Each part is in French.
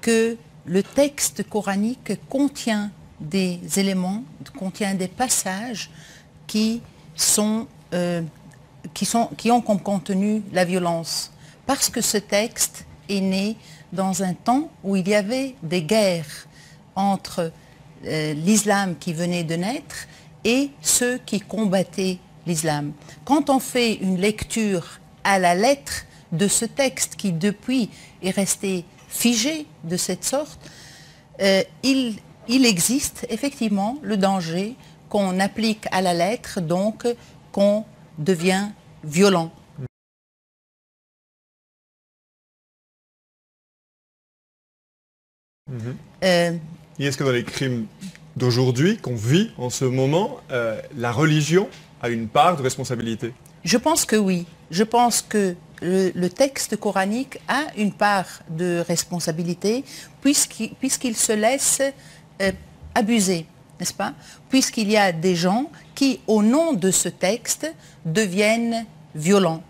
que le texte coranique contient des éléments, contient des passages qui ont comme contenu la violence. Parce que ce texte est né dans un temps où il y avait des guerres entre l'islam qui venait de naître et ceux qui combattaient l'islam. Quand on fait une lecture à la lettre de ce texte qui depuis est resté figé de cette sorte, il existe effectivement le danger qu'on applique à la lettre, donc qu'on devient violent. Et est-ce que dans les crimes d'aujourd'hui, qu'on vit en ce moment, la religion a une part de responsabilité? Je pense que oui. Je pense que le texte coranique a une part de responsabilité puisqu'il se laisse abuser, n'est-ce pas? Puisqu'il y a des gens qui, au nom de ce texte, deviennent violents.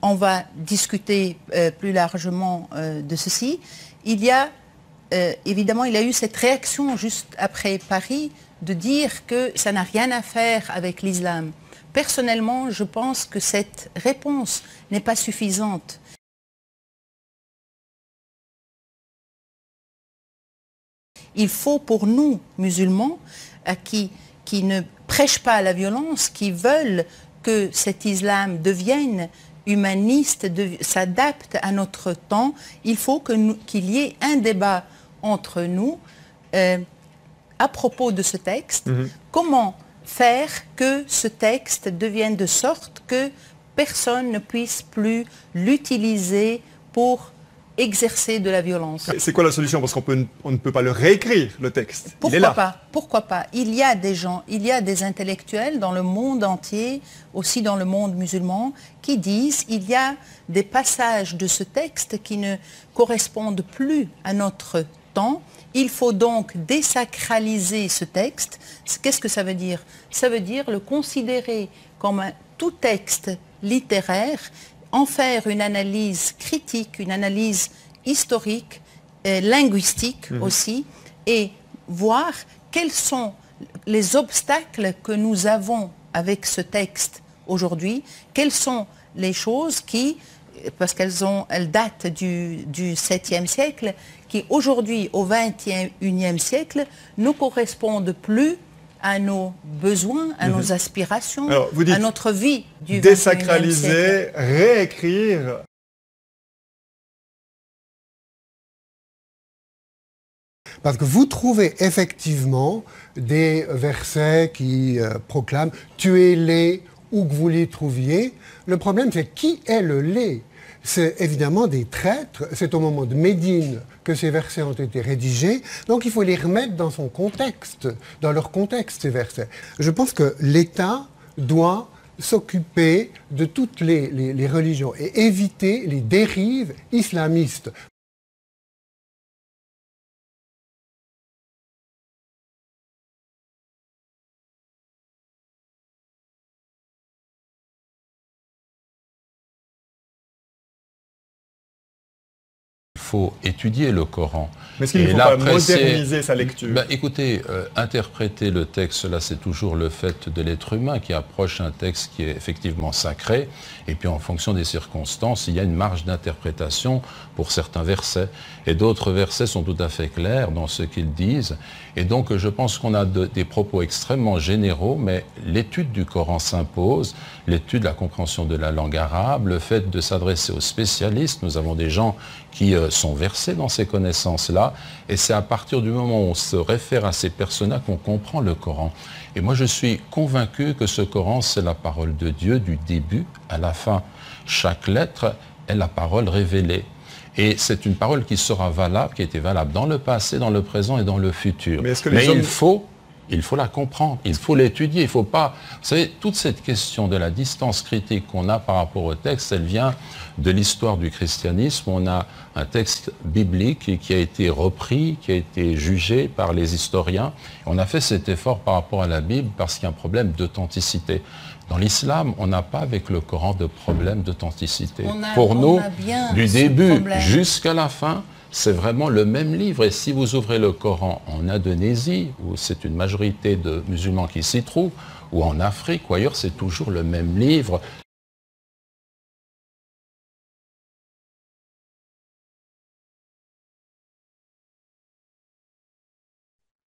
On va discuter plus largement de ceci. Évidemment, il y a eu cette réaction juste après Paris de dire que ça n'a rien à faire avec l'islam. Personnellement, je pense que cette réponse n'est pas suffisante. Il faut pour nous, musulmans, qui ne prêchent pas la violence, qui veulent que cet islam devienne humaniste, s'adapte à notre temps, il faut qu'il y ait un débat entre nous à propos de ce texte. Comment faire que ce texte devienne de sorte que personne ne puisse plus l'utiliser pour exercer de la violence. C'est quoi la solution? Parce qu'on ne peut pas le réécrire, le texte. Pourquoi pas? Pourquoi pas? Il y a des gens, il y a des intellectuels dans le monde entier, aussi dans le monde musulman, qui disent qu'il y a des passages de ce texte qui ne correspondent plus à notre temps. Il faut donc désacraliser ce texte. Qu'est-ce que ça veut dire? Ça veut dire le considérer comme tout texte littéraire, en faire une analyse critique, une analyse historique, linguistique aussi, et voir quels sont les obstacles que nous avons avec ce texte aujourd'hui, quelles sont les choses qui, parce qu'elles datent du 7e siècle, qui aujourd'hui, au 21e siècle, ne correspondent plus à nos besoins, à nos aspirations, à notre vie du 21e siècle. Désacraliser, réécrire. Parce que vous trouvez effectivement des versets qui proclament « tuez-les où que vous les trouviez ». Le problème, c'est qui est le les? C'est évidemment des traîtres. C'est au moment de Médine que ces versets ont été rédigés. Donc il faut les remettre dans son contexte, dans leur contexte, ces versets. Je pense que l'État doit s'occuper de toutes les religions et éviter les dérives islamistes. Il faut étudier le Coran. Mais est-ce qu'il ne faut pas moderniser sa lecture? Écoutez, interpréter le texte, là, c'est toujours le fait de l'être humain qui approche un texte qui est effectivement sacré. Et puis, en fonction des circonstances, il y a une marge d'interprétation pour certains versets. Et d'autres versets sont tout à fait clairs dans ce qu'ils disent. Et donc, je pense qu'on a des propos extrêmement généraux, mais l'étude du Coran s'impose, l'étude de la compréhension de la langue arabe, le fait de s'adresser aux spécialistes. Nous avons des gens qui sont versés dans ces connaissances-là. Et c'est à partir du moment où on se réfère à ces personnes-là qu'on comprend le Coran. Et moi, je suis convaincu que ce Coran, c'est la parole de Dieu du début à la fin. Chaque lettre est la parole révélée. Et c'est une parole qui sera valable, qui a été valable dans le passé, dans le présent et dans le futur. Mais il faut la comprendre, il faut l'étudier, il ne faut pas... Vous savez, toute cette question de la distance critique qu'on a par rapport au texte, elle vient de l'histoire du christianisme. On a un texte biblique qui a été repris, qui a été jugé par les historiens. On a fait cet effort par rapport à la Bible parce qu'il y a un problème d'authenticité. Dans l'islam, on n'a pas avec le Coran de problème d'authenticité. Pour nous, du début jusqu'à la fin, c'est vraiment le même livre. Et si vous ouvrez le Coran en Indonésie, où c'est une majorité de musulmans qui s'y trouvent, ou en Afrique ou ailleurs, c'est toujours le même livre.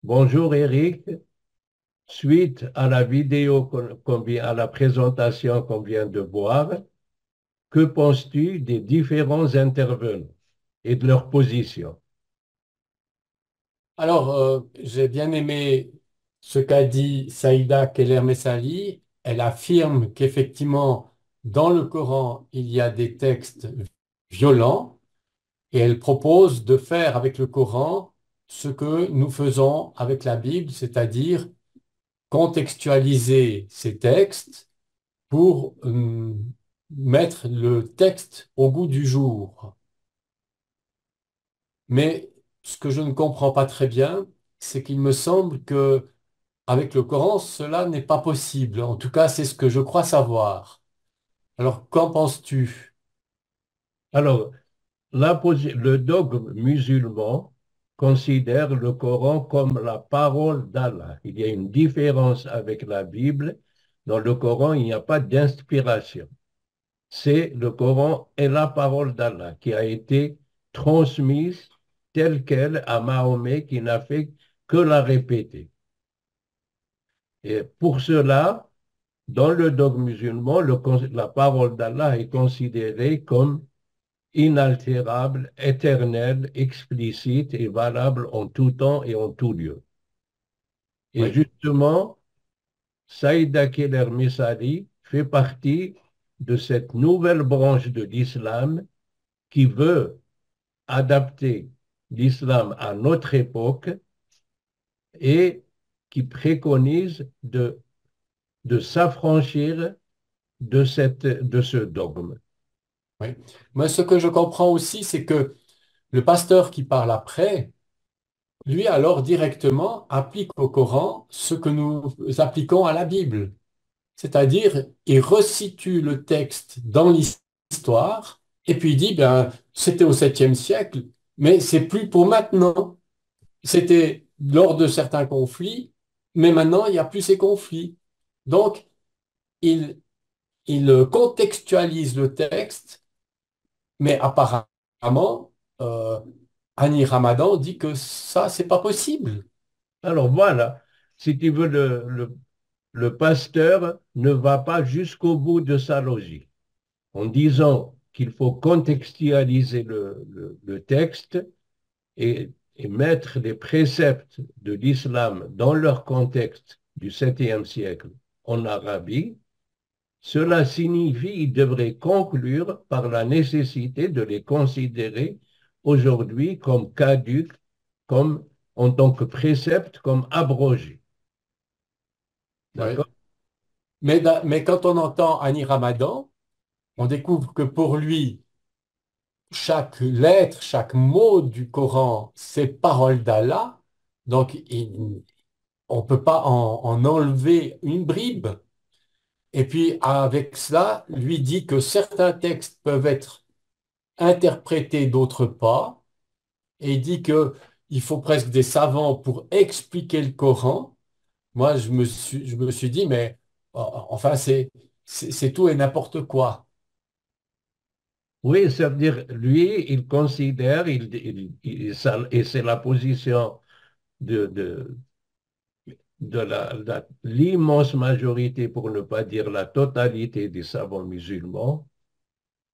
Bonjour Eric. Suite à la vidéo à la présentation qu'on vient de voir, que penses-tu des différents intervenants et de leur position? Alors, j'ai bien aimé ce qu'a dit Saïda Keller-Messali. Elle affirme qu'effectivement, dans le Coran, il y a des textes violents et elle propose de faire avec le Coran ce que nous faisons avec la Bible, c'est-à-dire contextualiser ces textes pour mettre le texte au goût du jour. Mais ce que je ne comprends pas très bien, c'est qu'il me semble que avec le Coran, cela n'est pas possible. En tout cas, c'est ce que je crois savoir. Alors, qu'en penses-tu? Alors, le dogme musulman considère le Coran comme la parole d'Allah. Il y a une différence avec la Bible. Dans le Coran, il n'y a pas d'inspiration. C'est le Coran est la parole d'Allah qui a été transmise telle qu'elle à Mahomet qui n'a fait que la répéter. Et pour cela, dans le dogme musulman, la parole d'Allah est considérée comme inaltérable, éternelle, explicite et valable en tout temps et en tout lieu. Et Oui. justement, Saïda Keller-Messali fait partie de cette nouvelle branche de l'islam qui veut adapter l'islam à notre époque et qui préconise de s'affranchir de ce dogme. Oui. Moi, ce que je comprends aussi, c'est que le pasteur qui parle après, lui, alors directement applique au Coran ce que nous appliquons à la Bible. C'est-à-dire, il resitue le texte dans l'histoire et puis il dit, ben, c'était au 7e siècle, mais c'est plus pour maintenant. C'était lors de certains conflits, mais maintenant, il n'y a plus ces conflits. Donc, il, il contextualise le texte, mais apparemment, Annie Ramadan dit que ça, c'est pas possible. Alors voilà, si tu veux, le pasteur ne va pas jusqu'au bout de sa logique en disant qu'il faut contextualiser le texte et mettre les préceptes de l'islam dans leur contexte du 7e siècle en Arabie. Cela signifie qu'il devrait conclure par la nécessité de les considérer aujourd'hui comme caducs, comme en tant que préceptes, comme abrogés. Ouais. D'accord? Mais quand on entend Annie Ramadan, on découvre que pour lui, chaque lettre, chaque mot du Coran, c'est parole d'Allah. Donc, on ne peut pas en enlever une bribe. Et puis, avec cela, lui dit que certains textes peuvent être interprétés, d'autres pas. Et il dit qu'il faut presque des savants pour expliquer le Coran. Moi, je me suis dit, mais enfin, c'est tout et n'importe quoi. Oui, ça veut dire, lui, il considère, et c'est la position de l'immense majorité, pour ne pas dire la totalité des savants musulmans,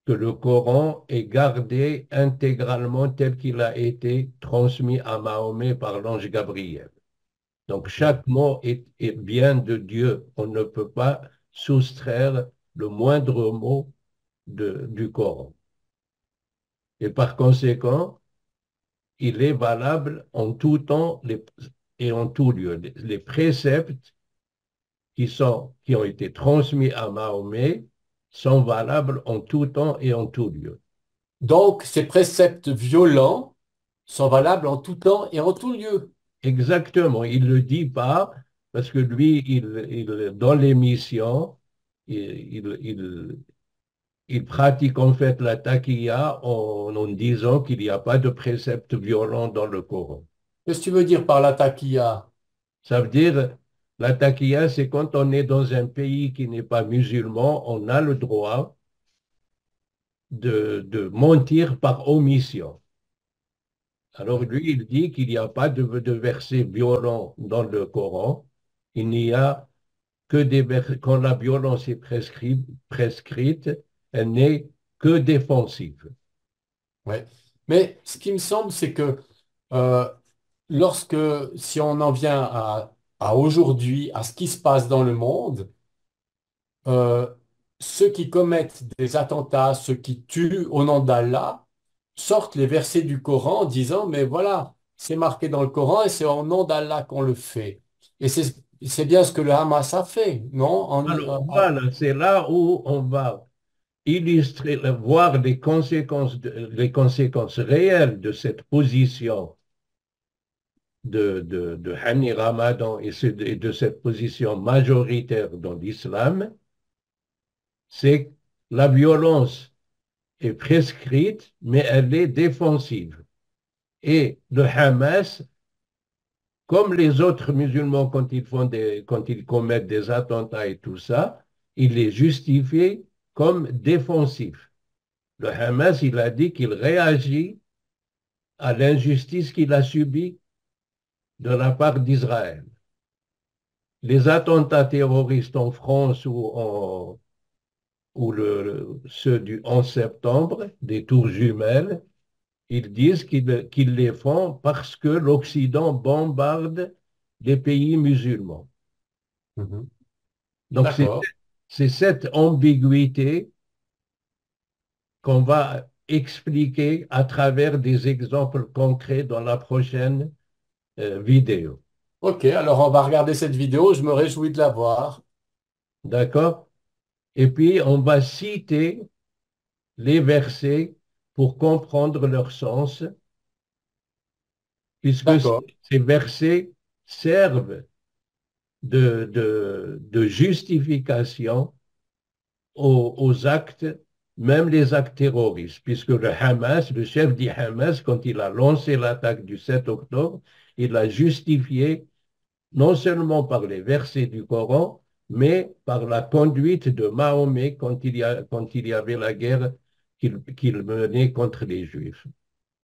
que le Coran est gardé intégralement tel qu'il a été transmis à Mahomet par l'ange Gabriel. Donc chaque mot est bien de Dieu. On ne peut pas soustraire le moindre mot du Coran. Et par conséquent, il est valable en tout temps et en tout lieu. Les préceptes qui ont été transmis à Mahomet sont valables en tout temps et en tout lieu. Donc, ces préceptes violents sont valables en tout temps et en tout lieu. Exactement, il ne le dit pas parce que lui, dans l'émission, il ils pratiquent en fait la taqiyya en disant qu'il n'y a pas de précepte violent dans le Coran. Qu'est-ce que tu veux dire par la taqiyya? Ça veut dire, la taqiyya, c'est quand on est dans un pays qui n'est pas musulman, on a le droit de mentir par omission. Alors lui, il dit qu'il n'y a pas de versets violents dans le Coran. Il n'y a que des versets, quand la violence est prescrite, elle n'est que défensive. Ouais. Mais ce qui me semble, c'est que euh, lorsque, si on en vient à aujourd'hui, à ce qui se passe dans le monde, euh, ceux qui commettent des attentats, ceux qui tuent au nom d'Allah, sortent les versets du Coran en disant, mais voilà, c'est marqué dans le Coran et c'est au nom d'Allah qu'on le fait. Et c'est bien ce que le Hamas a fait, non? Alors voilà, c'est là où on va illustrer, voir les conséquences réelles de cette position de Hani Ramadan et de cette position majoritaire dans l'islam. C'est que la violence est prescrite, mais elle est défensive. Et le Hamas, comme les autres musulmans quand ils commettent des attentats et tout ça, il est justifié comme défensif. Le Hamas, il a dit qu'il réagit à l'injustice qu'il a subie de la part d'Israël. Les attentats terroristes en France ou ceux du 11 septembre, des tours jumelles, ils disent qu'ils les font parce que l'Occident bombarde les pays musulmans. Mhm. Donc D'accord. c'est cette ambiguïté qu'on va expliquer à travers des exemples concrets dans la prochaine vidéo. Ok, alors on va regarder cette vidéo, je me réjouis de la voir. D'accord? Et puis, on va citer les versets pour comprendre leur sens, puisque D'accord. ces versets servent de justification aux actes, même les actes terroristes, puisque le Hamas, le chef du Hamas, quand il a lancé l'attaque du 7 octobre, il a justifié non seulement par les versets du Coran, mais par la conduite de Mahomet quand il y avait la guerre qu'il menait contre les Juifs.